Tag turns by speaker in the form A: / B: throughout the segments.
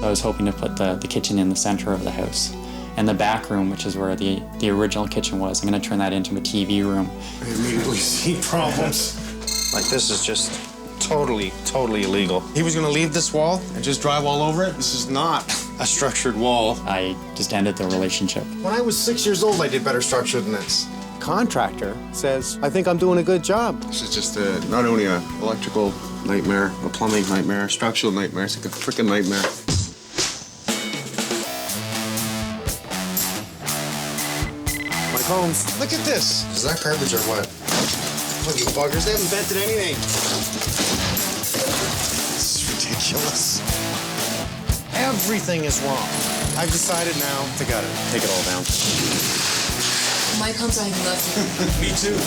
A: I was hoping to put the kitchen in the center of the house. And the back room, which is where the original kitchen was, I'm going to turn that into a TV room.
B: I immediately see problems. Like, this is just totally illegal. He was going to leave this wall and just drive all over it? This is not a structured wall.
A: I just ended the relationship.
B: When I was 6 years old, I did better structure than this.
C: Contractor says, I think I'm doing a good job.
B: This is just not only an electrical nightmare, a plumbing nightmare, a structural nightmare, it's like a freaking nightmare.
C: Mike Holmes.
B: Look at this. Is that garbage or what? Fucking buggers, they haven't vented anything. This is ridiculous. Everything is wrong. I've decided now to gut it. Take it all down.
D: Mike Holmes, I love you.
B: Me too.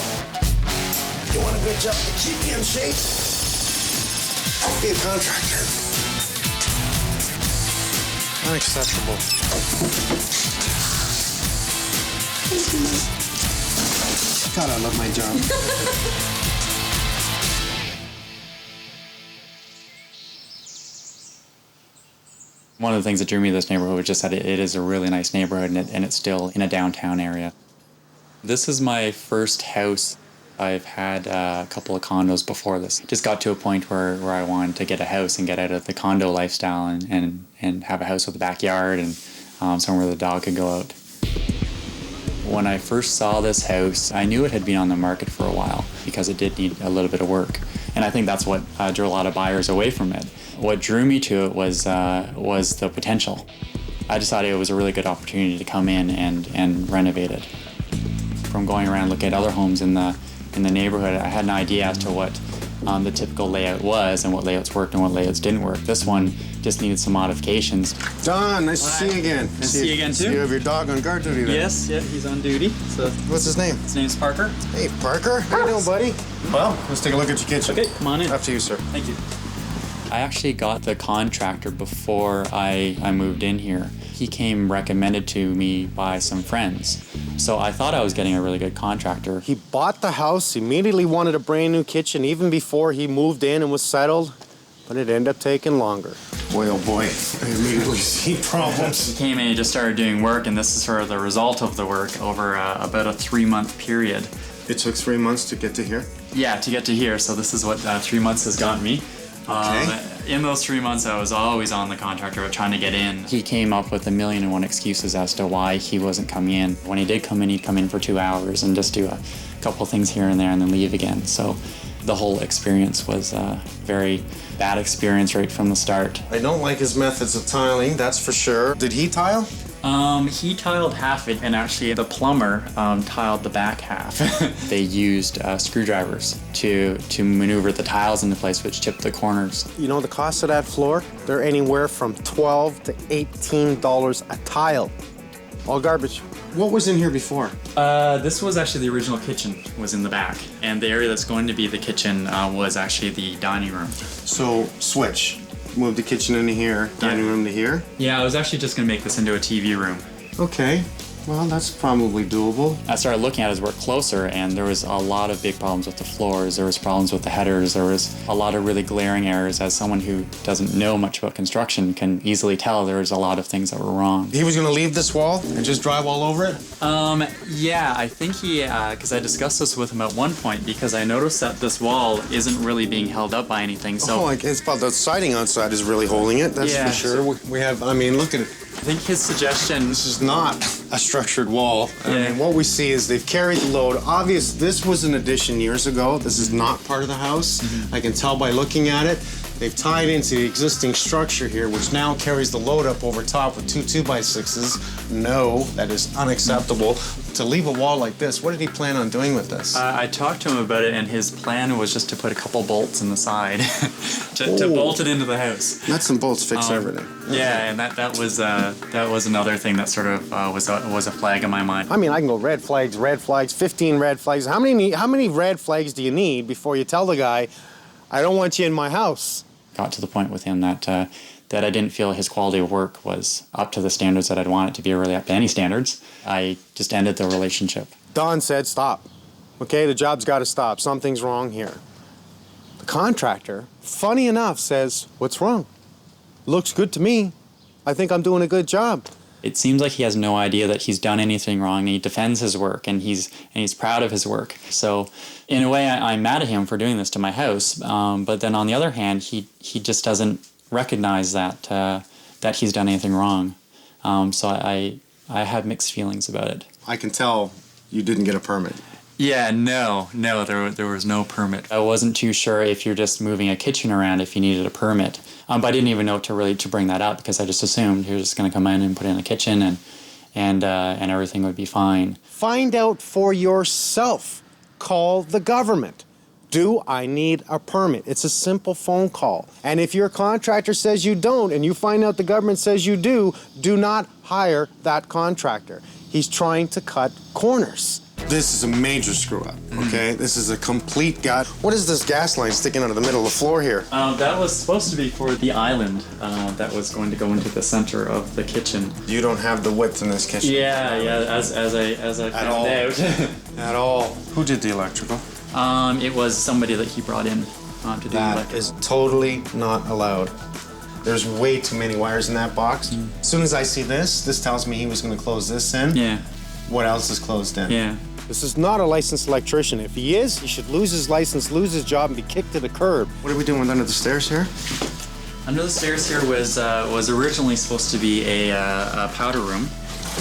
B: You want a good job to keep me in shape? Be a contractor. Unacceptable. God, I love my job.
A: One of the things that drew me to this neighborhood was just that it is a really nice neighborhood, and it's still in a downtown area. This is my first house. I've had a couple of condos before this. Just got to a point where I wanted to get a house and get out of the condo lifestyle and have a house with a backyard and somewhere the dog could go out. When I first saw this house, I knew it had been on the market for a while because it did need a little bit of work. And I think that's what drew a lot of buyers away from it. What drew me to it was the potential. I decided it was a really good opportunity to come in and renovate it. From going around looking at other homes in the neighborhood, I had an idea as to what the typical layout was and what layouts worked and what layouts didn't work. This one just needed some modifications.
B: Don, nice to see you again.
A: Nice to see you again, too.
B: You have your dog on guard duty there.
A: Yes, yeah, he's on duty. So
B: what's his name?
A: his name's Parker.
B: Hey, Parker. How you doing, buddy? Well, let's take a look at your kitchen.
A: Okay, come on in.
B: After you, sir.
A: Thank you. I actually got the contractor before I moved in here. He came recommended to me by some friends. So I thought I was getting a really good contractor.
C: He bought the house, immediately wanted a brand new kitchen, even before he moved in and was settled, but it ended up taking longer.
B: Boy, oh boy, I immediately see problems.
A: He came in and just started doing work, and this is sort of the result of the work over about a 3-month period.
B: It took 3 months to get to here?
A: Yeah, to get to here. So this is what 3 months has gotten me.
B: Okay.
A: In those 3 months, I was always on the contractor trying to get in. He came up with 1,000,001 excuses as to why he wasn't coming in. When he did come in, he'd come in for 2 hours and just do a couple things here and there and then leave again. So the whole experience was a very bad experience right from the start.
B: I don't like his methods of tiling, that's for sure. Did he tile?
A: He tiled half it, and actually the plumber tiled the back half. They used screwdrivers to maneuver the tiles into place, which chipped the corners.
C: You know the cost of that floor? They're anywhere from $12 to $18 a tile. All garbage.
B: What was in here before?
A: This was actually the original kitchen, was in the back. And the area that's going to be the kitchen was actually the dining room.
B: So, switch. Move the kitchen into here, dining room to here?
A: Yeah, I was actually just going to make this into a TV room.
B: Okay. Well, that's probably doable.
A: I started looking at his work closer, and there was a lot of big problems with the floors. There was problems with the headers. There was a lot of really glaring errors. As someone who doesn't know much about construction can easily tell there was a lot of things that were wrong.
B: He was going to leave this wall and just drive all over it?
A: Yeah, I think he, because I discussed this with him at one point, because I noticed that this wall isn't really being held up by anything. So
B: it's about the siding outside is really holding it, that's
A: Yeah.
B: for sure. We have, I mean, look at it.
A: I think his suggestion...
B: This is not a structured wall.
A: Yeah.
B: I mean, what we see is they've carried the load. This was an addition years ago. This is not part of the house. I can tell by looking at it. They've tied into the existing structure here, which now carries the load up over top with 2 2x6s. No, that is unacceptable. To leave a wall like this, what did he plan on doing with this?
A: I talked to him about it, and his plan was just to put a couple bolts in the side to bolt it into the house.
B: Nuts and bolts fix everything.
A: Yeah, and that was another thing that sort of was a flag in my mind.
C: I mean, I can go red flags, 15 red flags. How many red flags do you need before you tell the guy, I don't want you in my house?
A: Got to the point with him that I didn't feel his quality of work was up to the standards that I'd want it to be, or really up to any standards. I just ended the relationship.
C: Don said, stop. Okay, the job's got to stop. Something's wrong here. The contractor, funny enough, says, what's wrong? Looks good to me. I think I'm doing a good job.
A: It seems like he has no idea that he's done anything wrong, and he defends his work, and he's proud of his work. So in a way, I'm mad at him for doing this to my house. But then on the other hand, he just doesn't recognize that he's done anything wrong. So I have mixed feelings about it.
B: I can tell you didn't get a permit.
A: Yeah, no, there was no permit. I wasn't too sure if you're just moving a kitchen around if you needed a permit. But I didn't even know to bring that up, because I just assumed he was just going to come in and put in a kitchen and everything would be fine.
C: Find out for yourself. Call the government. Do I need a permit? It's a simple phone call. And if your contractor says you don't and you find out the government says you do not hire that contractor. He's trying to cut corners.
B: This is a major screw up, okay? This is a complete god. What is this gas line sticking out of the middle of the floor here?
A: That was supposed to be for the island that was going to go into the center of the kitchen.
B: You don't have the width in this kitchen.
A: Yeah, as I found
B: all.
A: out.
B: At all. Who did the electrical?
A: It was somebody that he brought in to do the
B: That
A: electrical.
B: is totally not allowed. There's way too many wires in that box. As soon as I see this tells me he was going to close this in.
A: Yeah,
B: What else is closed in?
A: yeah.
C: This is not a licensed electrician. If he is, he should lose his license, lose his job, and be kicked to the curb.
B: What are we doing under the stairs here?
A: Under the stairs here was originally supposed to be a powder room.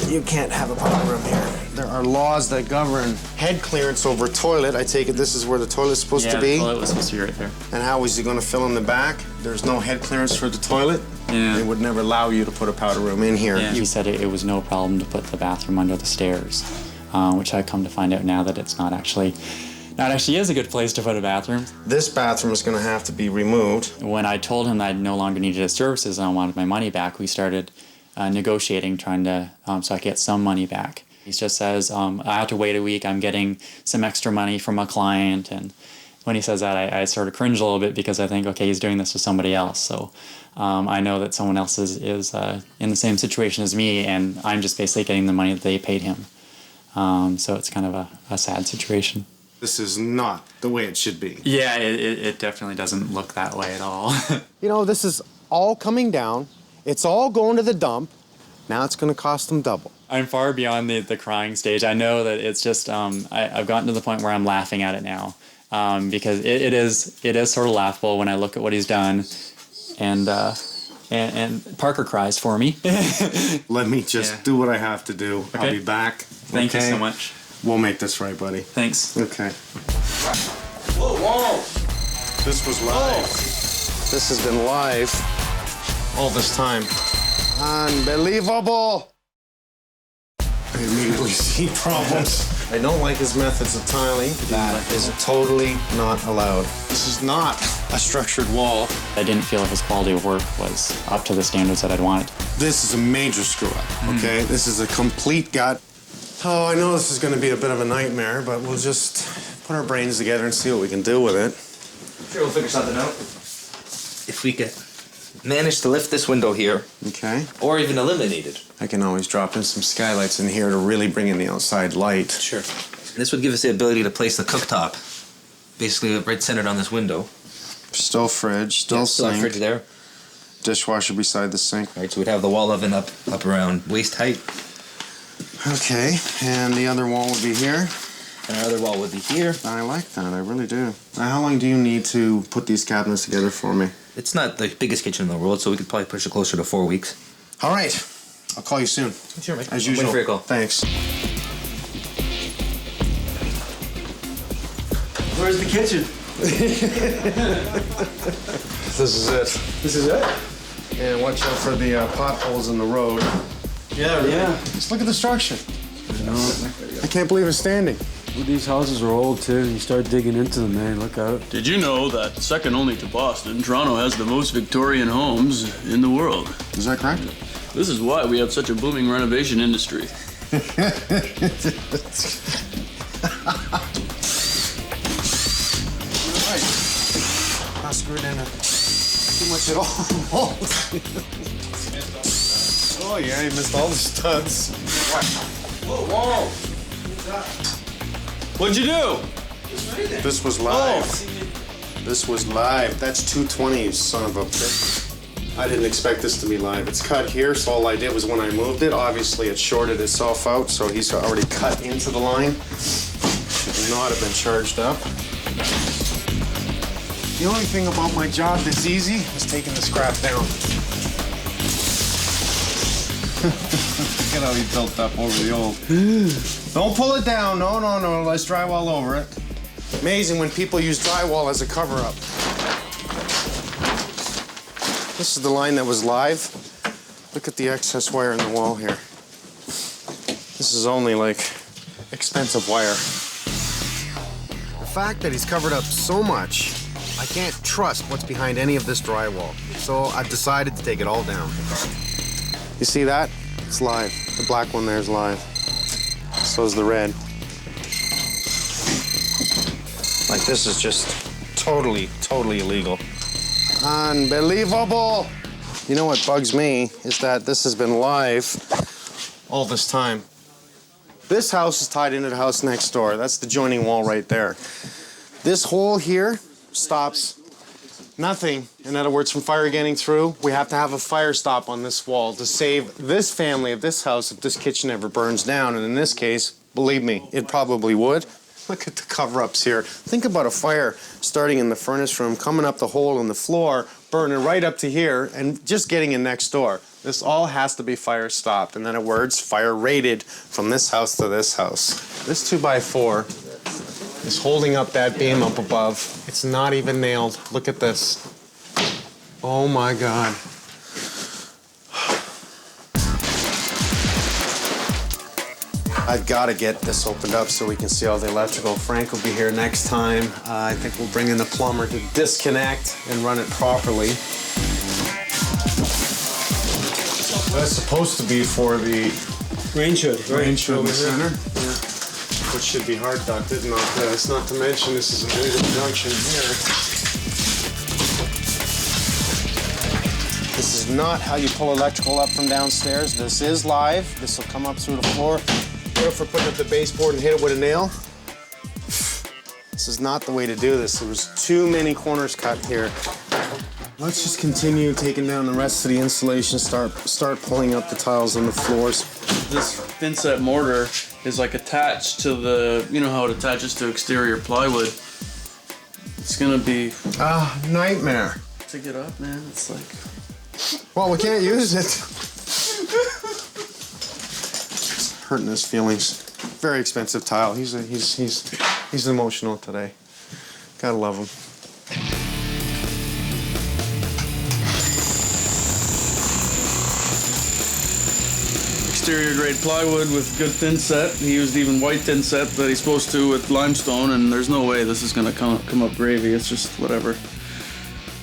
B: You can't have a powder room here. There are laws that govern head clearance over toilet. I take it this is where the toilet's supposed to be.
A: Yeah, the toilet was supposed to be right there.
B: And how is he going to fill in the back? There's no head clearance for the toilet.
A: Yeah.
B: They would never allow you to put a powder room in here.
A: Yeah. He said it was no problem to put the bathroom under the stairs, which I come to find out now that it's not actually is a good place to put a bathroom.
B: This bathroom is going to have to be removed.
A: When I told him that I no longer needed his services and I wanted my money back, we started negotiating, trying to so I could get some money back. He just says, I have to wait a week. I'm getting some extra money from a client. And when he says that, I sort of cringe a little bit, because I think, okay, he's doing this to somebody else. So I know that someone else is in the same situation as me, and I'm just basically getting the money that they paid him. So it's kind of a sad situation.
B: This is not the way it should be.
A: Yeah, it definitely doesn't look that way at all.
C: You know, this is all coming down. It's all going to the dump. Now it's going to cost them double.
A: I'm far beyond the crying stage. I know that it's just I've gotten to the point where I'm laughing at it now, because it is sort of laughable when I look at what he's done, and Parker cries for me.
B: Let me just do what I have to do.
A: Okay.
B: I'll be back.
A: Thank you so much.
B: We'll make this right, buddy.
A: Thanks.
B: Okay.
E: Whoa!
B: This was live. This has been live all this time. Unbelievable. I immediately see problems. I don't like his methods of tiling. That is totally not allowed. This is not a structured wall.
A: I didn't feel his quality of work was up to the standards that I'd wanted.
B: This is a major screw up, okay? This is a complete gut. Oh, I know this is going to be a bit of a nightmare, but we'll just put our brains together and see what we can do with it.
E: Sure, we'll figure something out. If we can manage to lift this window here,
B: Okay.
E: or even eliminate it.
B: I can always drop in some skylights in here to really bring in the outside light.
E: Sure. This would give us the ability to place the cooktop, basically right centered on this window.
B: Still fridge, still
E: Still
B: sink.
E: our fridge there.
B: Dishwasher beside the sink.
E: Right, so we'd have the wall oven up around waist height,
B: Okay, and the other wall would be here.
E: and our other wall would be here.
B: I like that, I really do. Now, how long do you need to put these cabinets together for me?
E: It's not the biggest kitchen in the world, so we could probably push it closer to 4 weeks.
B: All right, I'll call you soon.
E: Sure, mate.
B: As
E: Wait
B: usual.
E: for your call.
B: Thanks.
E: Where's the kitchen?
B: This is it.
E: This is it?
B: And watch out for the potholes in the road.
E: Yeah.
B: Just look at the structure.
F: You know,
B: I can't believe it's standing.
F: these houses are old too. You start digging into them, man. Look out.
G: Did you know that, second only to Boston, Toronto has the most Victorian homes in the world?
B: Is that correct?
G: This is why we have such a booming renovation industry.
B: Not screwed in too much at all. Oh yeah, you missed all the studs.
E: Whoa!
G: What'd you do?
B: This was live. This was live. That's 220, you son of a bitch. I didn't expect this to be live. It's cut here, so all I did was when I moved it, obviously it shorted itself out, so he's already cut into the line. Should not have been charged up. The only thing about my job that's easy is taking the scrap down. Look at how he built up over the old. Don't pull it down. No, no, no. Let's drywall over it. Amazing when people use drywall as a cover-up. This is the line that was live. Look at the excess wire in the wall here. This is only like expensive wire. The fact that he's covered up so much, I can't trust what's behind any of this drywall. So I've decided to take it all down. You see that? It's live. The black one there is live. So is the red. Like, this is just totally, totally illegal. Unbelievable! You know what bugs me is that this has been live all this time. This house is tied into the house next door. That's the joining wall right there. This hole here stops nothing, in other words, from fire getting through. We have to have a fire stop on this wall to save this family of this house if this kitchen ever burns down. And in this case, believe me, it probably would. Look at the cover-ups here. Think about a fire starting in the furnace room, coming up the hole in the floor, burning right up to here, and just getting in next door. This all has to be fire stopped. In other words, fire rated from this house to this house. This 2x4 is holding up that beam up above. It's not even nailed. Look at this. Oh my God. I've got to get this opened up so we can see all the electrical. Frank will be here next time. I think we'll bring in the plumber to disconnect and run it properly. That's supposed to be for the
F: Range hood.
B: range hood in the center. Yeah. Which should be hard ducted, not this. Not to mention this is a new junction here. This is not how you pull electrical up from downstairs. This is live. This will come up through the floor. What if we're putting up the baseboard and hit it with a nail? This is not the way to do this. There was too many corners cut here. Let's just continue taking down the rest of the insulation, start pulling up the tiles on the floors.
G: This thin-set mortar is like attached to the, you know how it attaches to exterior plywood. It's gonna be
B: Nightmare.
G: to get up, man. It's like,
B: Well, we can't use it. It's hurting his feelings. Very expensive tile. He's emotional today. Gotta love him.
G: exterior grade plywood with good thin set. He used even white thin set that he's supposed to with limestone, and there's no way this is gonna come up gravy. It's just whatever.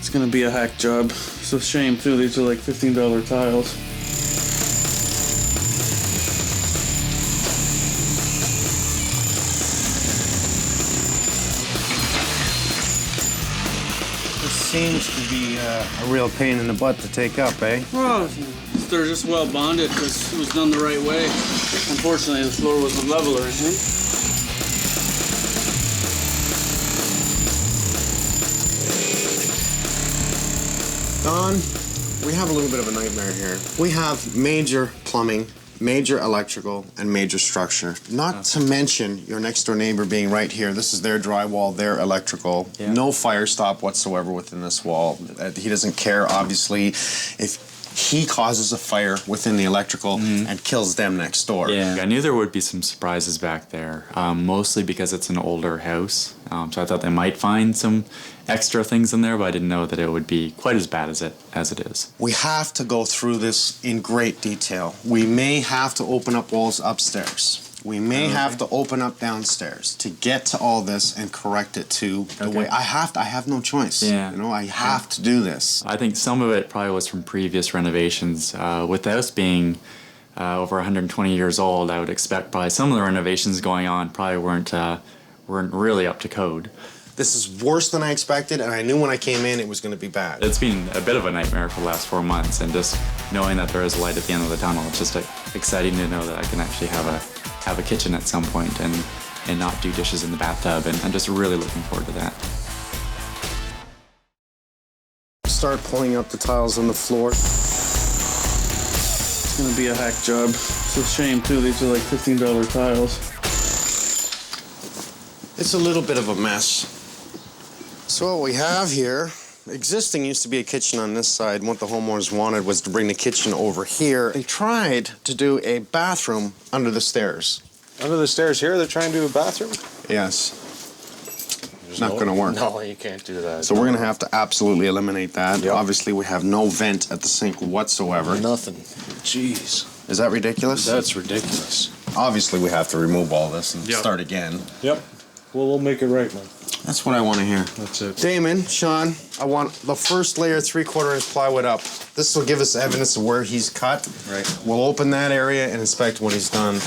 G: It's gonna be a hack job. It's a shame too. These are like $15 tiles.
B: This seems to be a real pain in the butt to take up, eh?
G: Well, they're just well bonded because it was done the right way. Unfortunately, the floor wasn't level or anything.
B: Don, we have a little bit of a nightmare here. We have major plumbing, major electrical, and major structure. Not to mention your next door neighbor being right here. This is their drywall, their electrical.
A: Yeah.
B: No fire stop whatsoever within this wall. He doesn't care, obviously, if he causes a fire within the electrical and kills them next door.
A: Yeah, I knew there would be some surprises back there, mostly because it's an older house. So I thought they might find some extra things in there, but I didn't know that it would be quite as bad as it is.
B: We have to go through this in great detail. We may have to open up walls upstairs. We may have to open up downstairs to get to all this and correct it to the way I have no choice.
A: Yeah.
B: You know, I have to do this.
A: I think some of it probably was from previous renovations. With the house being over 120 years old, I would expect probably some of the renovations going on probably weren't really up to code.
B: This is worse than I expected, and I knew when I came in it was going to be bad.
A: It's been a bit of a nightmare for the last 4 months, and just knowing that there is a light at the end of the tunnel, it's just exciting to know that I can actually have a kitchen at some point and not do dishes in the bathtub, and I'm just really looking forward to that.
C: start pulling up the tiles on the floor.
G: It's gonna be a hack job. It's a shame too, these are like $15 tiles.
C: It's a little bit of a mess. So what we have here, existing used to be a kitchen on this side. And what the homeowners wanted was to bring the kitchen over here. They tried to do a bathroom under the stairs.
H: Under the stairs here, they're trying to do a bathroom?
C: Yes. It's not going to work.
H: No, you can't do that.
C: So we're going to have to absolutely eliminate that.
H: Yep.
C: Obviously, we have no vent at the sink whatsoever.
H: Nothing. Jeez.
C: Is that ridiculous?
H: That's ridiculous.
C: Obviously, we have to remove all this and start again.
H: Yep. Well, we'll make it right, man.
C: That's what I want to hear.
H: That's it.
C: Damon, Sean, I want the first layer 3/4 inch plywood up. This will give us evidence of where he's cut.
H: Right.
C: We'll open that area and inspect what he's done.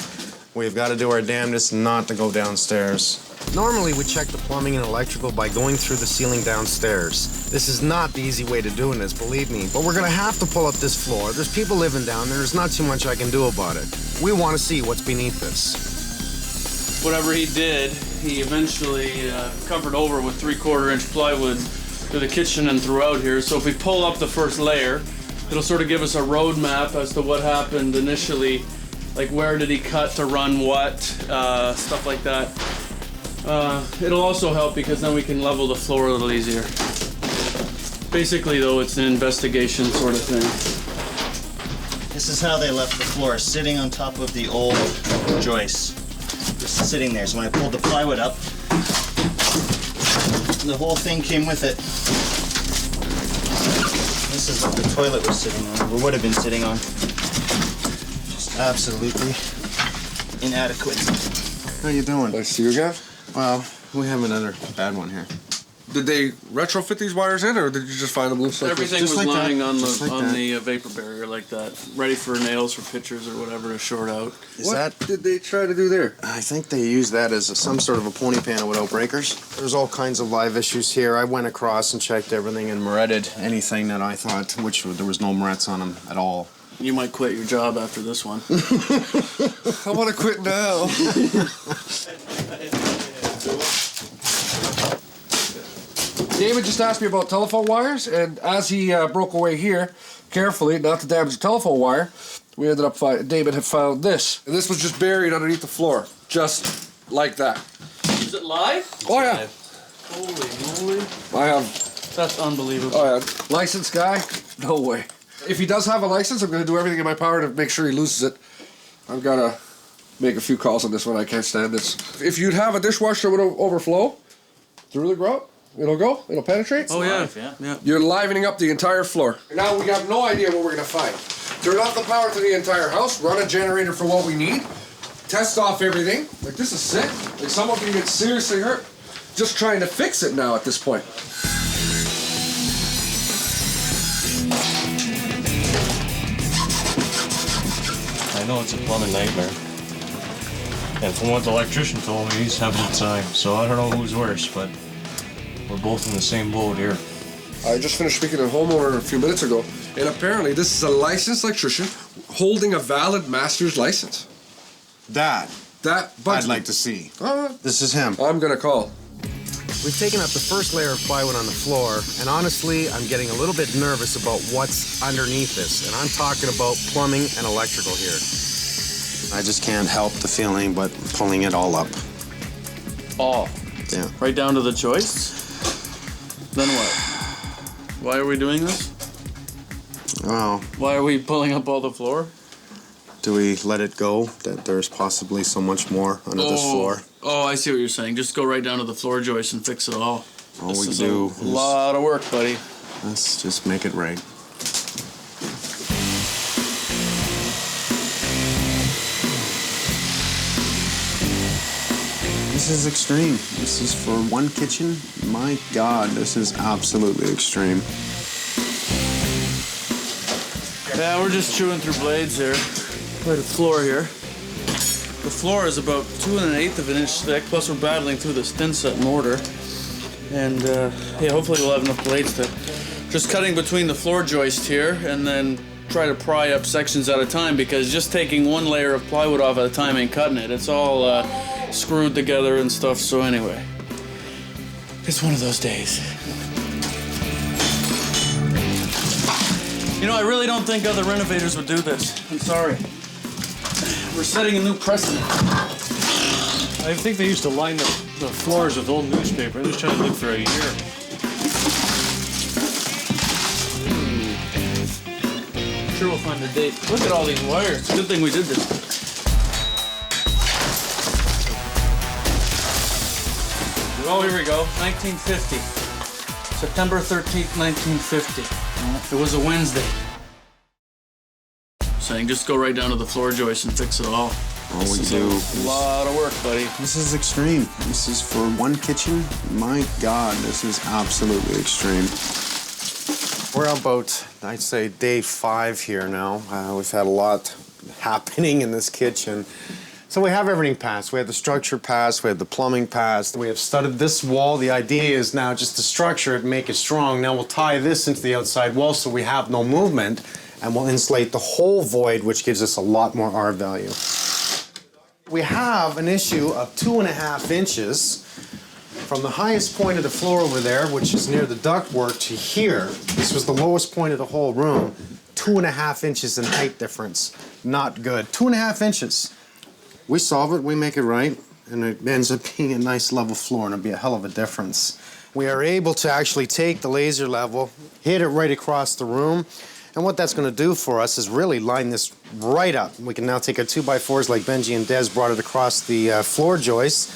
C: We've got to do our damnedest not to go downstairs. Normally, we check the plumbing and electrical by going through the ceiling downstairs. This is not the easy way to doing this, believe me. But we're going to have to pull up this floor. There's people living down there. There's not too much I can do about it. We want to see what's beneath this.
G: Whatever he did, he eventually covered over with 3/4 inch plywood through the kitchen and throughout here. So if we pull up the first layer, it'll sort of give us a road map as to what happened initially, like where did he cut to run what, stuff like that. It'll also help because then we can level the floor a little easier. Basically though, it's an investigation sort of thing.
I: This is how they left the floor, sitting on top of the old joists. Just sitting there. So when I pulled the plywood up, the whole thing came with it. This is what the toilet was sitting on, or would have been sitting on. Just absolutely inadequate.
C: How you doing?
J: Nice to see you again.
C: Well, we have another bad one here.
J: Did they retrofit these wires in, or did you just find them loose like
G: Everything
J: this?
G: was
C: like that.
G: lying on
C: Just like
G: the vapor barrier like that, ready for nails for pictures or whatever to short out.
J: What did they try to do there?
C: I think they use that as some sort of a pony panel without breakers. There's all kinds of live issues here. I went across and checked everything and moretted anything that I thought, which there was no morets on them at all.
G: You might quit your job after this one.
J: I want to quit now. David just asked me about telephone wires, and as he broke away here, carefully, not to damage the telephone wire, we ended up David had found this. And this was just buried underneath the floor, just like that.
G: Is it live?
J: Oh, yeah.
G: Holy moly.
J: I have...
G: That's unbelievable.
J: Oh, yeah. Licensed guy? No way. If he does have a license, I'm going to do everything in my power to make sure he loses it. I've got to make a few calls on this one. I can't stand this. If you'd have a dishwasher that would overflow through the grout, it'll go, it'll penetrate.
G: Oh, yeah.
E: Yeah.
J: You're livening up the entire floor. Now we have no idea what we're going to find. Turn off the power to the entire house, run a generator for what we need, test off everything. Like, this is sick. Like, someone can get seriously hurt just trying to fix it now at this point.
H: I know it's a plumbing nightmare. And from what the electrician told me, he's having a time. So I don't know who's worse, but we're both in the same boat here.
J: I just finished speaking to a homeowner a few minutes ago, and apparently this is a licensed electrician holding a valid master's license.
C: That
J: But
C: I'd like to see. This is him.
J: I'm gonna call.
C: We've taken up the first layer of plywood on the floor, and honestly, I'm getting a little bit nervous about what's underneath this, and I'm talking about plumbing and electrical here. I just can't help the feeling but pulling it all up.
G: All.
C: Yeah.
G: Right down to the joists? Then what? Why are we doing this?
C: Well,
G: Why are we pulling up all the floor?
C: do we let it go that there's possibly so much more under this floor?
G: Oh, I see what you're saying. Just go right down to the floor joist and fix it all.
C: All
G: This
C: we
G: is
C: do
G: a lot of work, buddy.
C: Let's just make it right. This is extreme. This is for one kitchen. My God, this is absolutely extreme.
G: Yeah, we're just chewing through blades here. Right at the floor here. The floor is about 2 1/8 of an inch thick, plus we're battling through this thin set mortar. And yeah, hopefully we'll have enough blades to just cutting between the floor joist here and then try to pry up sections at a time, because just taking one layer of plywood off at a time ain't cutting it. It's all screwed together and stuff, so anyway. It's one of those days. You know, I really don't think other renovators would do this. I'm sorry. We're setting a new precedent.
H: I think they used to line the floors with old newspaper. I was trying to look for a year.
G: Sure we'll find the date. Look at all these wires. Good thing we did this. Oh, here we go. 1950. September 13th, 1950. It was a Wednesday. Saying just go right down to the floor joist and fix it all.
B: All we do
G: A lot of work, buddy.
B: This is extreme. This is for one kitchen. My God, this is absolutely extreme. We're about, I'd say, day 5 here now. We've had a lot happening in this kitchen. So we have everything passed. We have the structure passed. We have the plumbing passed. We have studded this wall. The idea is now just to structure it, make it strong. Now we'll tie this into the outside wall so we have no movement, and we'll insulate the whole void, which gives us a lot more R value. We have an issue of 2.5 inches from the highest point of the floor over there, which is near the ductwork, to here. This was the lowest point of the whole room. 2.5 inches in height difference. Not good. 2.5 inches. We solve it, we make it right, and it ends up being a nice level floor, and it'll be a hell of a difference. We are able to actually take the laser level, hit it right across the room, and what that's going to do for us is really line this right up. We can now take our 2x4s like Benji and Des brought it across the floor joist,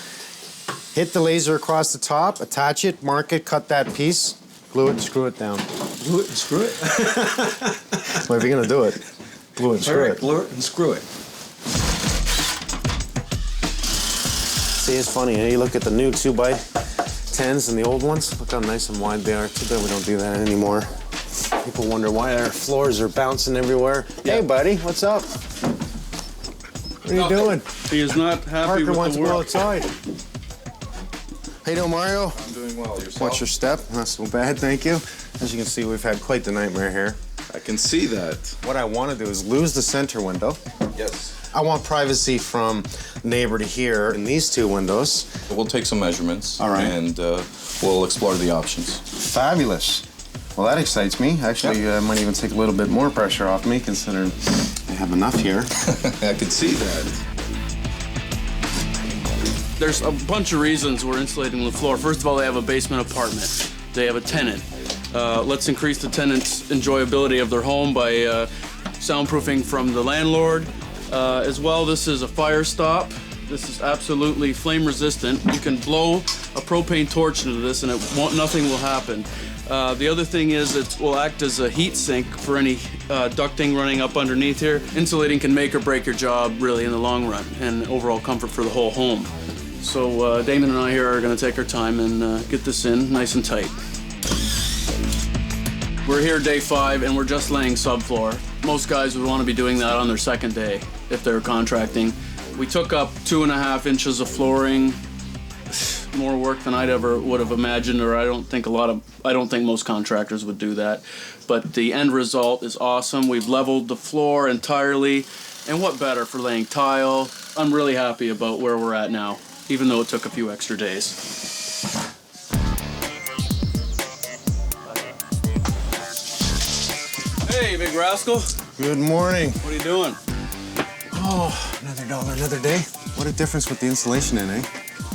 B: hit the laser across the top, attach it, mark it, cut that piece, glue it and screw it down.
E: Glue it and screw it?
B: Well, if you're going to do it, glue it and screw it.
E: Glue it and screw it.
B: See, it's funny, eh? You look at the new 2x10s and the old ones, look how nice and wide they are. Too bad we don't do that anymore. People wonder why our floors are bouncing everywhere. Yeah. Hey, buddy, what's up? What are you doing?
G: He is not happy
B: Parker
G: with
B: wants
G: the
B: to go
G: work.
B: outside. How you doing, Mario?
J: I'm doing well. Yourself?
B: Watch your step. Not so bad, thank you. As you can see, we've had quite the nightmare here.
J: I can see that.
B: What I want to do is lose the center window.
J: Yes.
B: I want privacy from neighbor to here in these 2 windows.
K: We'll take some measurements.
B: All right.
K: And we'll explore the options.
B: Fabulous. Well, that excites me. Actually, might even take a little bit more pressure off me, considering I have enough here.
J: I can see that.
G: There's a bunch of reasons we're insulating the floor. First of all, they have a basement apartment. They have a tenant. Let's increase the tenant's enjoyability of their home by soundproofing from the landlord. As well, this is a fire stop. This is absolutely flame resistant. You can blow a propane torch into this and nothing will happen. The other thing is it will act as a heat sink for any ducting running up underneath here. Insulating can make or break your job really in the long run and overall comfort for the whole home. So Damon and I here are going to take our time and get this in nice and tight. We're here day 5 and we're just laying subfloor. Most guys would want to be doing that on their second day if they're contracting. We took up 2.5 inches of flooring. More work than I'd ever would have imagined, or I don't think most contractors would do that. But the end result is awesome. We've leveled the floor entirely, and what better for laying tile? I'm really happy about where we're at now, even though it took a few extra days. Hey, big rascal.
B: Good morning.
G: What are you doing?
B: Oh, another dollar, another day. What a difference with the insulation in, eh?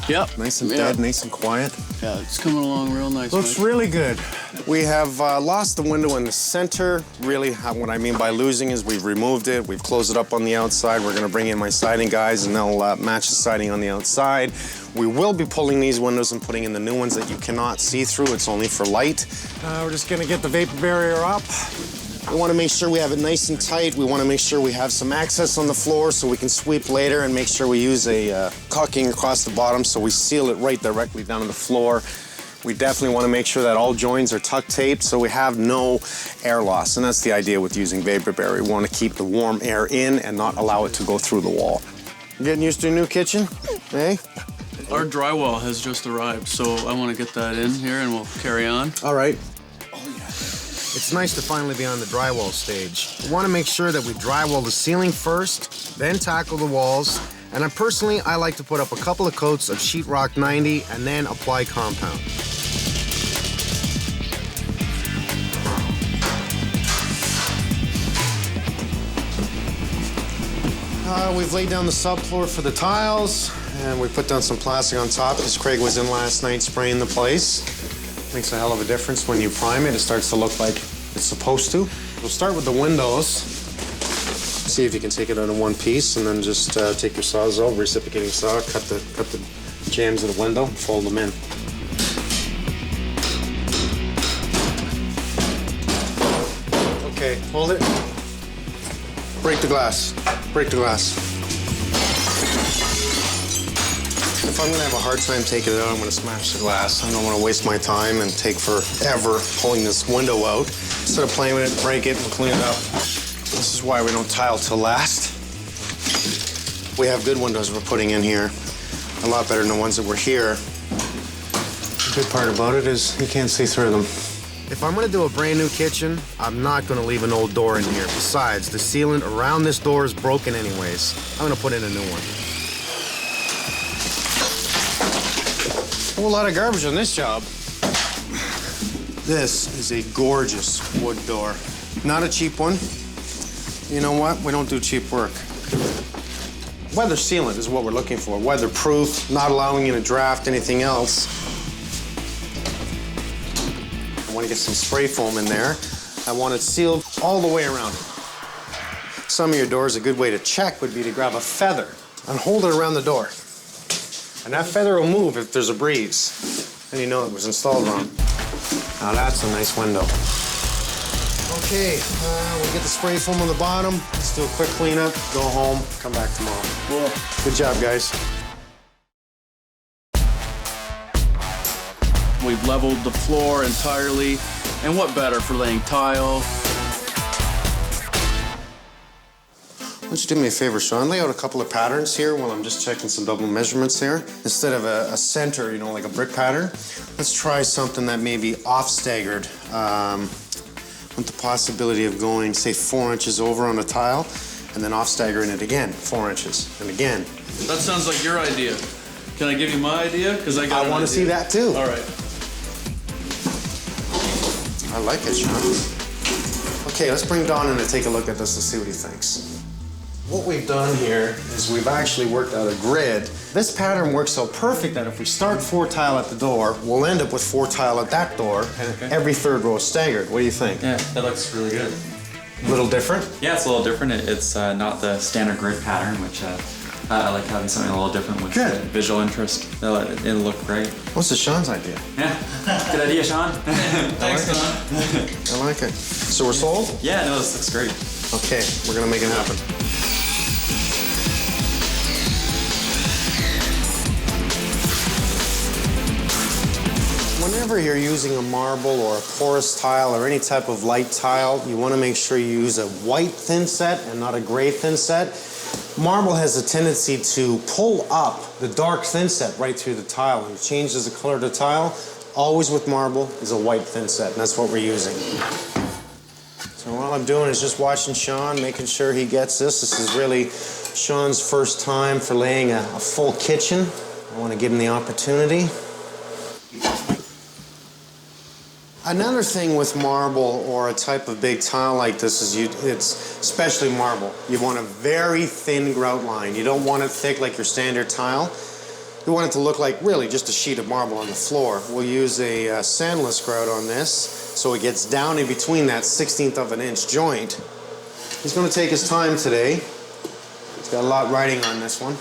G: Yep.
B: Nice and dead, nice and quiet.
G: Yeah, it's coming along real nice.
B: Looks really good. We have lost the window in the center. Really, what I mean by losing is we've removed it. We've closed it up on the outside. We're going to bring in my siding guys, and they'll match the siding on the outside. We will be pulling these windows and putting in the new ones that you cannot see through. It's only for light. We're just going to get the vapor barrier up. We want to make sure we have it nice and tight. We want to make sure we have some access on the floor so we can sweep later, and make sure we use a caulking across the bottom so we seal it right directly down to the floor. We definitely want to make sure that all joins are tuck taped so we have no air loss, and that's the idea with using vapor barrier. We want to keep the warm air in and not allow it to go through the wall. You getting used to a new kitchen, eh?
G: Our drywall has just arrived, so I want to get that in here and we'll carry on.
B: All right. It's nice to finally be on the drywall stage. We want to make sure that we drywall the ceiling first, then tackle the walls. And I like to put up a couple of coats of sheetrock 90 and then apply compound. We've laid down the subfloor for the tiles, and we put down some plastic on top because Craig was in last night spraying the place. Makes a hell of a difference when you prime it. It starts to look like it's supposed to. We'll start with the windows. See if you can take it out in one piece, and then just take your Sawzall, reciprocating saw, cut the jambs of the window, and fold them in. Okay, hold it. Break the glass. Break the glass. If I'm gonna have a hard time taking it out, I'm gonna smash the glass. I don't wanna waste my time and take forever pulling this window out. Instead of playing with it, break it and clean it up. This is why we don't tile till last. We have good windows we're putting in here. A lot better than the ones that were here. The good part about it is you can't see through them. If I'm gonna do a brand new kitchen, I'm not gonna leave an old door in here. Besides, the sealant around this door is broken anyways. I'm gonna put in a new one. A whole lot of garbage on this job. This is a gorgeous wood door. Not a cheap one. You know what? We don't do cheap work. Weather sealant is what we're looking for. Weatherproof, not allowing you to draft anything else. I want to get some spray foam in there. I want it sealed all the way around. Some of your doors, a good way to check would be to grab a feather and hold it around the door. And that feather will move if there's a breeze. And you know it was installed wrong. Now that's a nice window. Okay, we'll get the spray foam on the bottom. Let's do a quick cleanup, go home, come back tomorrow. Cool. Good job, guys.
G: We've leveled the floor entirely. And what better for laying tile?
B: Why don't you do me a favor, Sean? Lay out a couple of patterns here while I'm just checking some double measurements here. Instead of a center, you know, like a brick pattern, let's try something that may be off-staggered. With the possibility of going, say, 4 inches over on a tile, and then off-staggering it again, 4 inches, and again.
G: That sounds like your idea. Can I give you my idea? Because I
B: want to see that too.
G: All right.
B: I like it, Sean. Okay, let's bring Don in to take a look at this and see what he thinks. What we've done here is we've actually worked out a grid. This pattern works so perfect that if we start 4 tile at the door, we'll end up with 4 tile at that door, and every third row is staggered. What do you think?
A: Yeah, that looks really good.
B: A little different?
A: Yeah, it's a little different. It's not the standard grid pattern, which I like having something a little different with visual interest. It'll look great.
B: What's the Sean's idea?
A: Yeah, good idea, Sean.
G: Thanks, Don.
B: I like it. So we're sold?
A: Yeah, no, this looks great.
B: Okay, we're gonna make it happen. Whenever you're using a marble or a porous tile or any type of light tile, you want to make sure you use a white thin set and not a gray thin set. Marble has a tendency to pull up the dark thin set right through the tile and changes the color of the tile. Always with marble is a white thin set, and that's what we're using. So all I'm doing is just watching Sean, making sure he gets this. This is really Sean's first time for laying a full kitchen. I want to give him the opportunity. Another thing with marble or a type of big tile like this is it's especially marble. You want a very thin grout line. You don't want it thick like your standard tile. You want it to look like really just a sheet of marble on the floor. We'll use a sandless grout on this so it gets down in between that 1/16 of an inch joint. He's going to take his time today. He's got a lot riding on this one.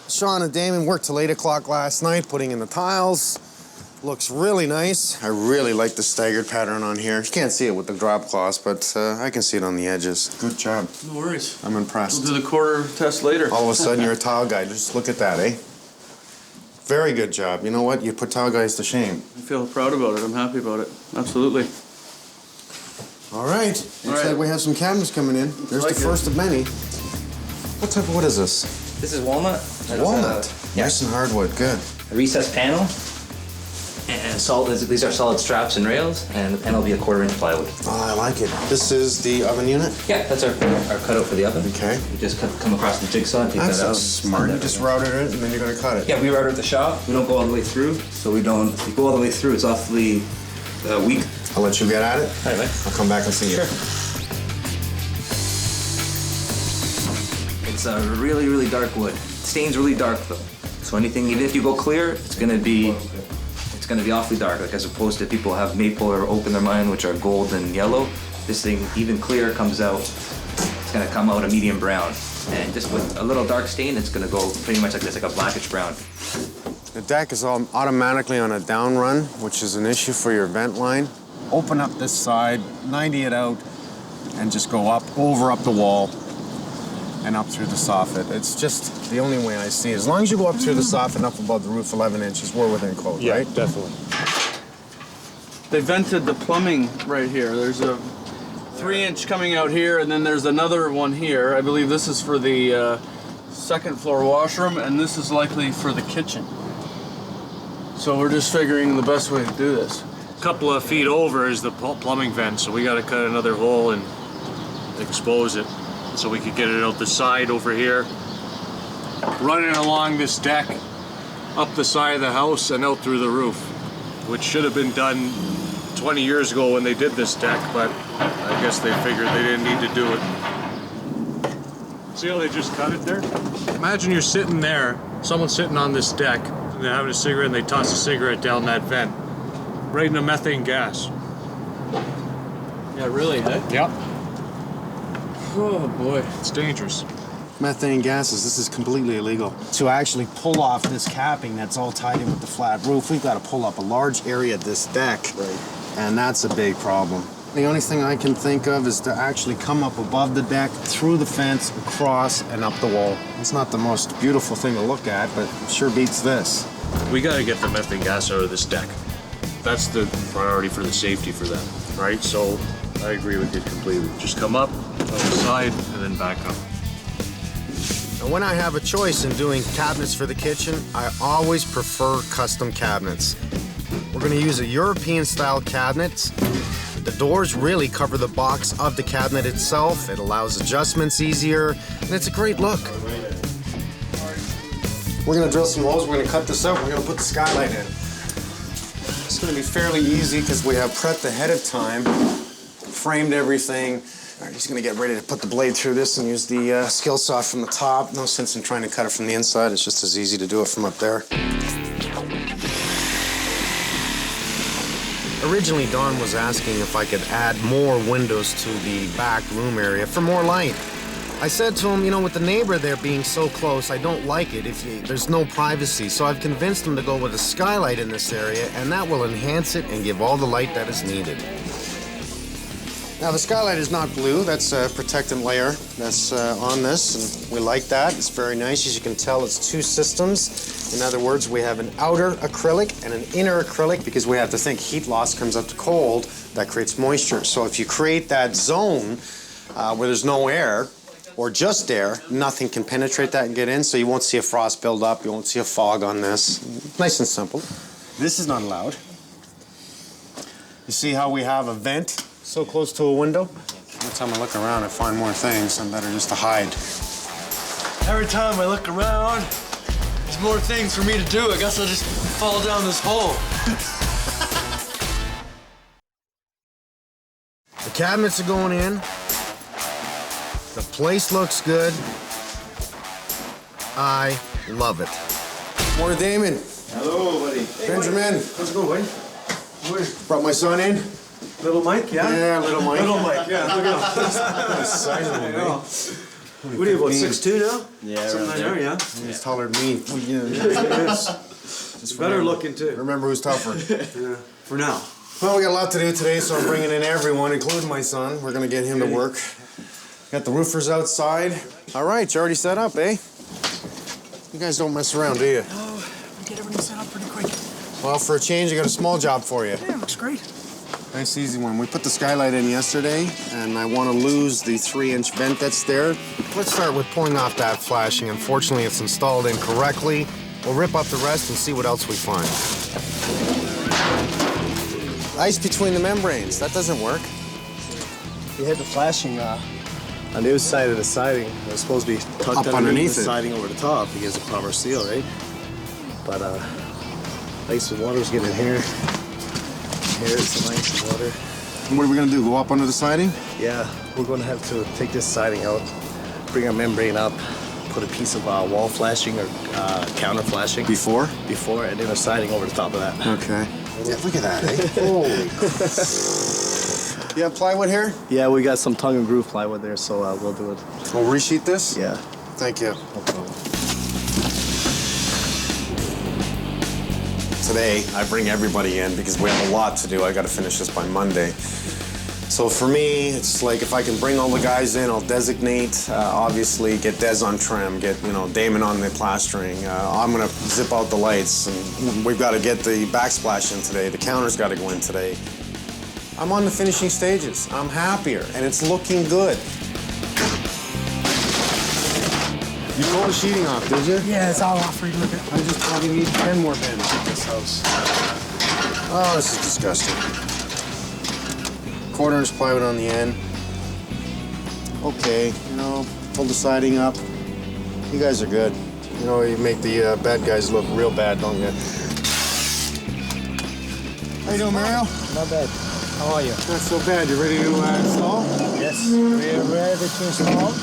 B: Sean and Damon worked till 8 o'clock last night putting in the tiles. Looks really nice. I really like the staggered pattern on here. You can't see it with the drop cloths, but I can see it on the edges. Good job.
G: No worries.
B: I'm impressed.
G: We'll do the quarter test later.
B: All of a sudden, you're a tile guy. Just look at that, eh? Very good job. You know what? You put tile guys to shame.
G: I feel proud about it. I'm happy about it. Absolutely.
B: All right. Looks like we have some cabinets coming in. There's the first of many. What type of wood is this?
E: This is walnut.
B: Walnut. Nice and hardwood. Good.
E: A recessed panel. And these are solid straps and rails, and the panel will be a 1/4 inch plywood.
B: Oh, I like it. This is the oven unit?
E: Yeah, that's our cutout for the oven.
B: Okay.
E: You just come across the jigsaw and take that out.
B: That's smart. You just routed it, and then you're going to cut it.
E: Yeah, we route it at the shop. We don't go all the way through, so we don't. If we go all the way through, it's awfully weak.
B: I'll let you get at it.
E: All right, mate.
B: I'll come back and see you.
E: Sure. It's a really, really dark wood. It stains really dark though. So anything, even if you go clear, it's gonna be awfully dark. Like as opposed to people have maple or oak in their mind, which are gold and yellow. This thing, even clear, comes out. It's gonna come out a medium brown. And just with a little dark stain, it's gonna go pretty much like this, like a blackish brown.
B: The deck is all automatically on a down run, which is an issue for your vent line. Open up this side, 90 it out, and just go up, over up the wall, and up through the soffit. It's just the only way I see it. As long as you go up through the soffit, up above the roof 11 inches, we're within code, right?
C: Definitely.
G: They vented the plumbing right here. There's a 3-inch coming out here, and then there's another one here. I believe this is for the second floor washroom, and this is likely for the kitchen. So we're just figuring the best way to do this.
H: A couple of feet over is the plumbing vent, so we gotta cut another hole and expose it so we could get it out the side over here. Running along this deck, up the side of the house and out through the roof, which should have been done 20 years ago when they did this deck, but I guess they figured they didn't need to do it. See how they just cut it there? Imagine you're sitting there, someone's sitting on this deck, and they're having a cigarette, and they toss a cigarette down that vent, right in the methane gas.
G: Yeah, really, huh?
H: Yep.
G: Oh boy.
H: It's dangerous.
B: Methane gases, this is completely illegal. To actually pull off this capping that's all tied in with the flat roof, we've got to pull up a large area of this deck. Right. And that's a big problem. The only thing I can think of is to actually come up above the deck, through the fence, across, and up the wall. It's not the most beautiful thing to look at, but it sure beats this.
H: We gotta get the methane gas out of this deck. That's the priority for the safety for them, right? So I agree with you completely. Just come up, on the side, and then back up.
C: And when I have a choice in doing cabinets for the kitchen, I always prefer custom cabinets. We're gonna use a European-style cabinet. The doors really cover the box of the cabinet itself. It allows adjustments easier, and it's a great look.
B: We're gonna drill some holes, we're gonna cut this out, we're gonna put the skylight in. It's gonna be fairly easy because we have prepped ahead of time, framed everything. All right, just gonna get ready to put the blade through this and use the skill saw from the top. No sense in trying to cut it from the inside, it's just as easy to do it from up there.
C: Originally, Don was asking if I could add more windows to the back room area for more light. I said to him, you know, with the neighbor there being so close, I don't like it if there's no privacy. So I've convinced him to go with a skylight in this area, and that will enhance it and give all the light that is needed.
B: Now, the skylight is not blue. That's a protectant layer that's on this, and we like that. It's very nice. As you can tell, it's two systems. In other words, we have an outer acrylic and an inner acrylic because we have to think heat loss comes up to cold. That creates moisture. So if you create that zone where there's no air, or just air, nothing can penetrate that and get in, so you won't see a frost build up, you won't see a fog on this. Nice and simple. This is not allowed. You see how we have a vent so close to a window? Every time I look around, I find more things, and better just to hide.
L: Every time I look around, there's more things for me to do. I guess I'll just fall down this hole.
C: The cabinets are going in. The place looks good. I love it.
B: Morning, Damon.
I: Hello, buddy.
B: Benjamin.
L: How's it going, buddy?
B: Brought my son in.
L: Little Mike, yeah?
B: Yeah, little Mike.
L: Little Mike, yeah. Look at him.
B: Sizable,
L: I know.
B: man.
L: What are you, about 6'2" now?
I: Yeah,
L: something like that, yeah.
B: He's taller than me. Well, yeah.
L: It's better looking, too.
B: Remember who's tougher.
L: Yeah, for now.
B: Well, we got a lot to do today, so I'm bringing in everyone, including my son. We're gonna get him to work. Got the roofers outside. All right, you already set up, eh? You guys don't mess around, do you?
L: Oh, we get everything set up pretty quick.
B: Well, for a change, I got a small job for you.
L: Yeah, looks great.
B: Nice, easy one. We put the skylight in yesterday, and I want to lose the 3-inch vent that's there.
C: Let's start with pulling off that flashing. Unfortunately, it's installed incorrectly. We'll rip up the rest and see what else we find.
B: Ice between the membranes. That doesn't work.
M: We had the flashing on the outside of the siding. It was supposed to be tucked
B: Up
M: underneath
B: underneath
M: the
B: it.
M: siding over the top because of proper seal, right? But ice and water's getting in here. Here's some ice and water.
B: What are we gonna do? Go up under the siding?
M: Yeah, we're going to have to take this siding out, bring our membrane up, put a piece of wall flashing or counter flashing.
B: Before?
M: Before, and then a siding over the top of that.
B: Okay. Yeah, look at that, eh? Holy. You have plywood here?
M: Yeah, we got some tongue and groove plywood there, so we'll do it.
B: We'll resheet this?
M: Yeah.
B: Thank you.
M: No problem.
B: Today, I bring everybody in because we have a lot to do. I got to finish this by Monday. So for me, it's like if I can bring all the guys in, I'll designate, obviously get Des on trim, get, Damon on the plastering. I'm gonna zip out the lights, and we've got to get the backsplash in today. The counter's got to go in today. I'm on the finishing stages. I'm happier, and it's looking good. You pulled the sheeting off, did you?
C: Yeah, it's all off for you. Look at.
B: I just probably need 10 more bins in this house. Oh, this is disgusting. 1/4-inch plywood on the end. Okay, pull the siding up. You guys are good. You make the bad guys look real bad, don't you? How you doing, Mario?
C: Not bad. How are you?
B: Not so bad. You ready to install?
C: Yes. We're ready to install.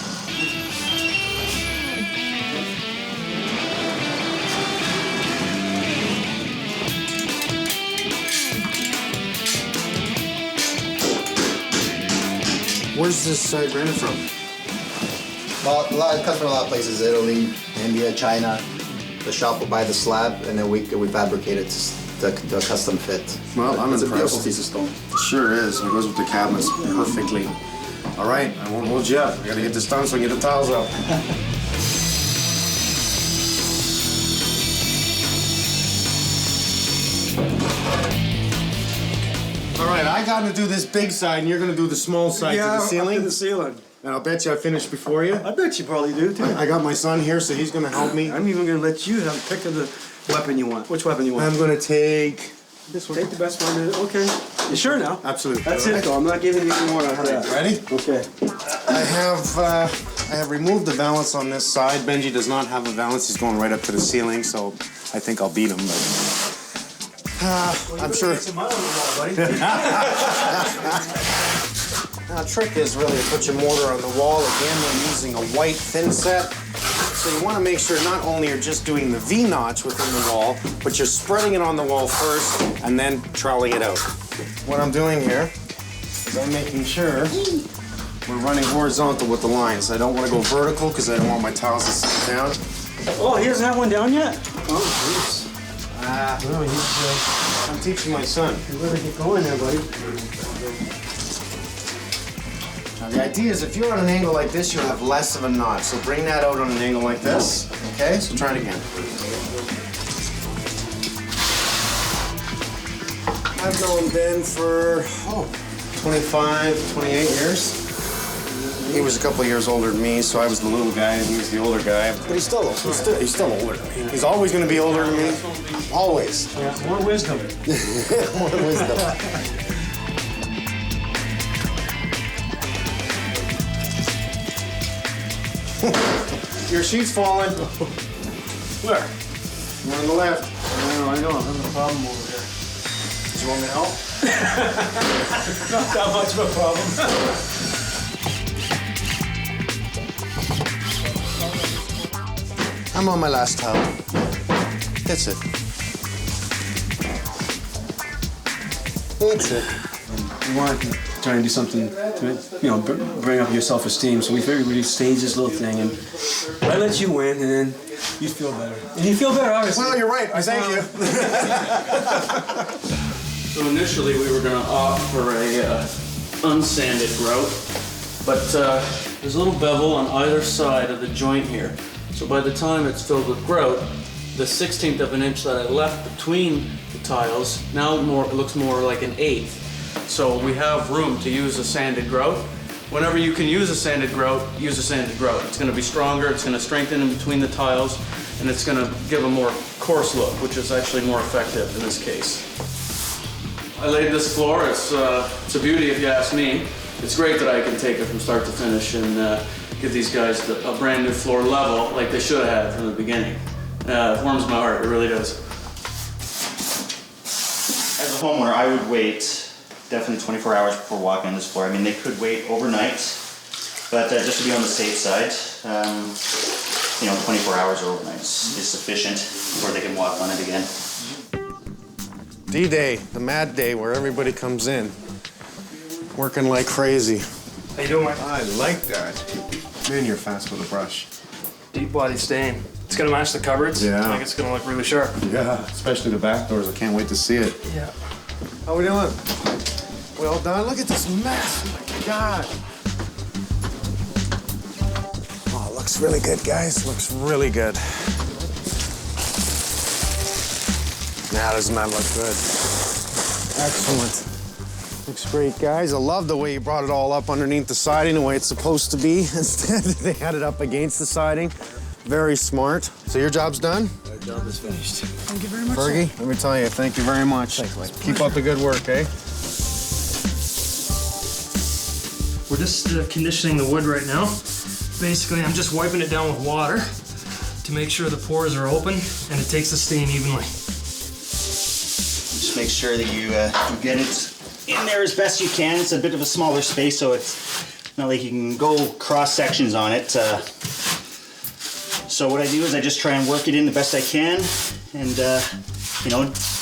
B: Where's this site rented from?
N: Well, a lot of places, Italy, India, China. The shop will buy the slab, and then we fabricate it to custom fit.
B: Well, I'm
N: it's
B: impressed.
N: a beautiful piece of stone.
B: Sure is. It goes with the cabinets perfectly. All right, I won't hold you up. I gotta get this done so I can get the tiles up. All right, I gotta do this big side, and you're gonna do the small side to the ceiling.
L: To the ceiling.
B: And I'll bet you I finished before you.
L: I bet you probably do too.
B: I got my son here, so he's gonna help me.
L: I'm even gonna let you have a pick of the weapon you want. Which weapon you want?
B: I'm gonna take this one.
L: Take the best one. Okay. You sure now?
B: Absolutely.
L: That's it though. I'm not giving you any more on that.
B: Ready?
L: Okay.
B: I have removed the valance on this side. Benji does not have a valance. He's going right up to the ceiling, so I think I'll beat him. But I'm sure. Now, the trick is really to put your mortar on the wall. Again, we're using a white thin set. So you want to make sure not only you're just doing the V-notch within the wall, but you're spreading it on the wall first and then troweling it out. What I'm doing here is I'm making sure we're running horizontal with the lines. I don't want to go vertical because I don't want my tiles to sit down.
L: Oh, he doesn't have one down yet?
B: Oh, jeez. No, I'm teaching my son.
L: You better get going there, buddy.
B: Now, the idea is if you're on an angle like this, you'll have less of a knot. So bring that out on an angle like this. Okay, so try it again. I've known Ben for, 25, 28 years. He was a couple years older than me, so I was the little guy and he was the older guy. But he's still older than me. He's always going to be older than me. Always.
L: Yeah, more wisdom.
B: More wisdom. Your sheet's falling.
L: Where?
B: One on the left.
L: I know. I'm having a problem over here.
B: Do you want me to help?
L: Not that much of a problem.
B: I'm on my last towel. That's it. That's it.
F: We wanted to try and do something to, bring up your self-esteem. So we figured we'd stage this little thing, and I let you win, and then you feel better. And you feel better, obviously.
B: Well, you're right. Thank you.
G: So initially we were going to opt for a unsanded grout, but there's a little bevel on either side of the joint here. So by the time it's filled with grout, the 1/16 of an inch that I left between the tiles now looks more like an 1/8. So we have room to use a sanded grout. Whenever you can use a sanded grout, use a sanded grout. It's going to be stronger, it's going to strengthen in between the tiles, and it's going to give a more coarse look, which is actually more effective in this case. I laid this floor. It's a beauty if you ask me. It's great that I can take it from start to finish and give these guys a brand new floor level like they should have had from the beginning. It warms my heart, it really does.
I: As a homeowner, I would wait definitely 24 hours before walking on this floor. I mean, they could wait overnight, but just to be on the safe side.
O: 24 hours or overnight is sufficient before they can walk on it again.
C: D-Day, the mad day where everybody comes in, working like crazy.
F: How you doing, Mike?
C: I like that. Man, you're fast with a brush.
F: Deep body stain. It's gonna match the cupboards.
C: Yeah.
F: I think it's gonna look really sharp.
C: Yeah, especially the back doors. I can't wait to see it.
F: Yeah.
C: How we doing? Well done. Look at this mess. Oh my God. Oh, looks really good, guys. Looks really good. Now, doesn't that look good? Excellent. Looks great, guys. I love the way you brought it all up underneath the siding, the way it's supposed to be. Instead, they had it up against the siding. Very smart. So your job's done?
F: Our job is finished. Thank you very much.
C: Fergie, let me tell you, thank you very much.
F: Thanks, Mike.
C: Keep up the good work, eh?
F: We're just conditioning the wood right now. Basically, I'm just wiping it down with water to make sure the pores are open and it takes the stain evenly.
I: Just make sure that you get it in there as best you can. It's a bit of a smaller space, so it's not like you can go cross sections on it. So what I do is I just try and work it in the best I can, and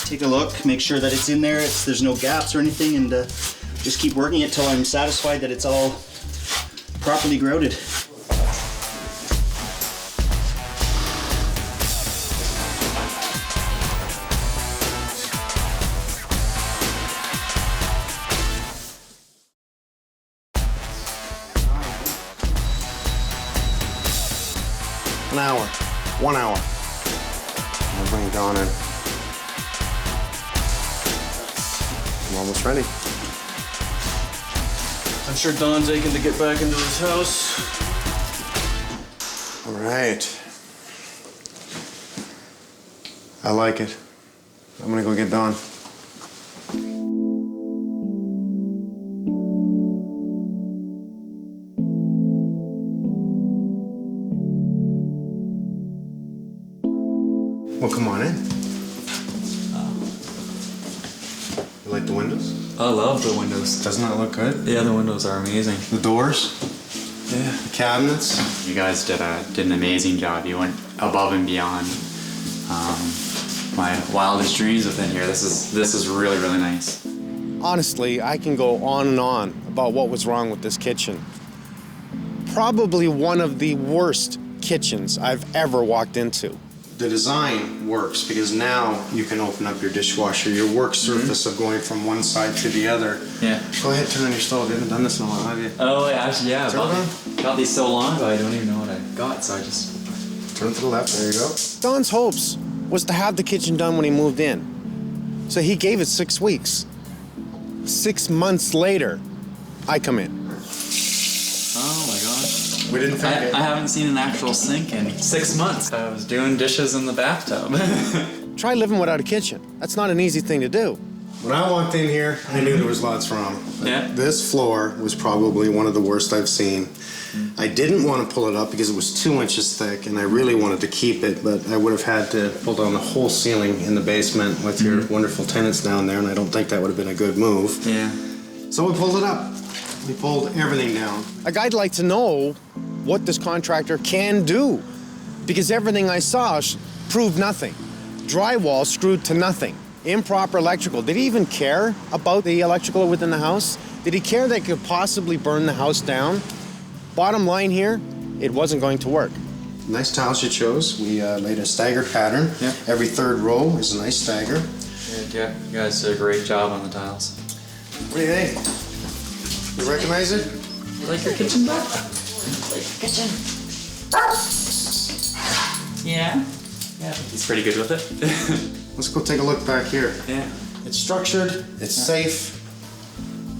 I: take a look, make sure that it's in there. There's no gaps or anything, and just keep working it till I'm satisfied that it's all properly grouted.
C: An hour. 1 hour. I'll bring Dawn in. I'm almost ready.
G: I'm sure Don's aching to get back into his house.
C: All right. I like it. I'm gonna go get Dawn. Well, come on in. You like the windows?
A: I love the windows.
C: Doesn't that look good?
A: Yeah, the windows are amazing.
C: The doors?
A: Yeah.
C: The cabinets?
A: You guys did an amazing job. You went above and beyond my wildest dreams within here. This is really, really nice.
C: Honestly, I can go on and on about what was wrong with this kitchen. Probably one of the worst kitchens I've ever walked into. The design works because now you can open up your dishwasher, your work surface of going from one side to the other.
A: Yeah.
C: Go ahead, turn on your stove. You haven't done this in a while, have you?
A: Oh, actually, yeah.
C: Turn it on.
A: Got these so long ago, I don't even know what I got, so I just...
C: Turn to the left, there you go. Don's hopes was to have the kitchen done when he moved in. So he gave it 6 weeks. 6 months later, I come in.
A: Oh my gosh.
C: We didn't think it.
A: I haven't seen an actual sink in 6 months. I was doing dishes in the bathtub.
C: Try living without a kitchen. That's not an easy thing to do. When I walked in here, I knew there was lots wrong.
A: Yeah.
C: This floor was probably one of the worst I've seen. I didn't want to pull it up because it was 2 inches thick, and I really wanted to keep it, but I would have had to pull down the whole ceiling in the basement with your wonderful tenants down there, and I don't think that would have been a good move.
A: Yeah.
C: So we pulled it up. We pulled everything down. I'd like to know what this contractor can do, because everything I saw proved nothing. Drywall screwed to nothing. Improper electrical. Did he even care about the electrical within the house? Did he care that it could possibly burn the house down? Bottom line here, it wasn't going to work. Nice tiles you chose. We made a staggered pattern.
A: Yeah.
C: Every third row is a nice stagger.
A: Yeah, you guys did a great job on the tiles.
C: What do you think? You recognize it?
A: You like your kitchen back?
D: Kitchen.
A: Yeah. Yeah, he's pretty good with it.
C: Let's go take a look back here.
A: Yeah.
C: It's structured, it's safe,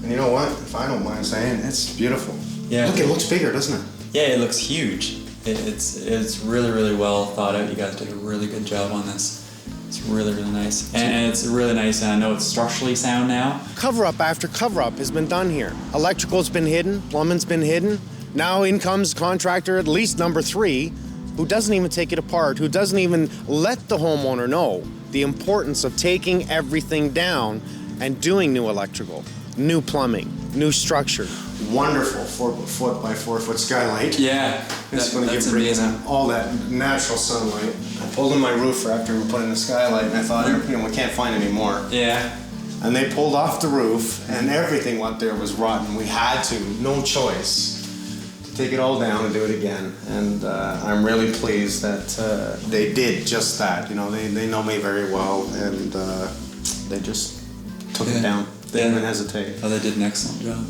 C: and you know what? If I don't mind saying, it's beautiful.
A: Yeah.
C: Look, it looks bigger, doesn't it?
A: Yeah, it looks huge. It's really, really well thought out. You guys did a really good job on this. It's really, really nice. And it's really nice, and I know it's structurally sound now.
C: Cover-up after cover-up has been done here. Electrical's been hidden, plumbing's been hidden. Now in comes contractor, at least number 3, who doesn't even take it apart, who doesn't even let the homeowner know the importance of taking everything down and doing new electrical, new plumbing, new structure,
B: wonderful 4 by 4 foot skylight.
A: Yeah,
B: It's going to give Brianna all that natural sunlight. I pulled in my roofer after we put in the skylight, and I thought, we can't find any more.
A: Yeah.
B: And they pulled off the roof, and everything up there was rotten. We had to, no choice, to take it all down and do it again. And I'm really pleased that they did just that. You know, they know me very well, and they just took it down. They didn't even hesitate.
A: Oh, they did an excellent job.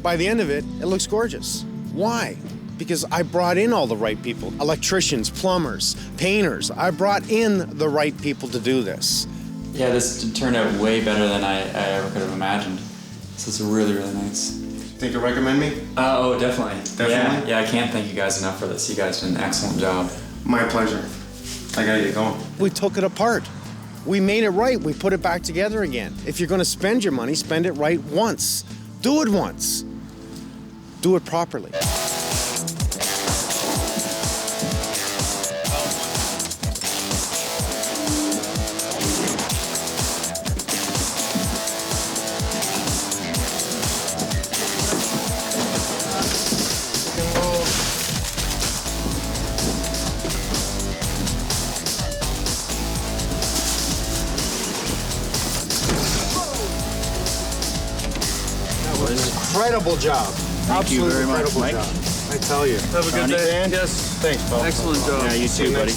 C: By the end of it, it looks gorgeous. Why? Because I brought in all the right people. Electricians, plumbers, painters. I brought in the right people to do this.
A: Yeah, this turned out way better than I ever could have imagined. This is really, really nice.
B: Think you'll recommend me?
A: Oh, definitely.
B: Definitely?
A: Yeah, I can't thank you guys enough for this. You guys did an excellent job.
B: My pleasure. I gotta get going.
C: We took it apart. We made it right. We put it back together again. If you're going to spend your money, spend it right once. Do it once. Do it properly. Incredible job.
L: Thank you very much,
C: Incredible
L: Mike.
C: job. I tell you.
L: Have a good day.
C: Yes. Thanks, Paul.
L: Excellent job.
C: Yeah, you
L: too, buddy.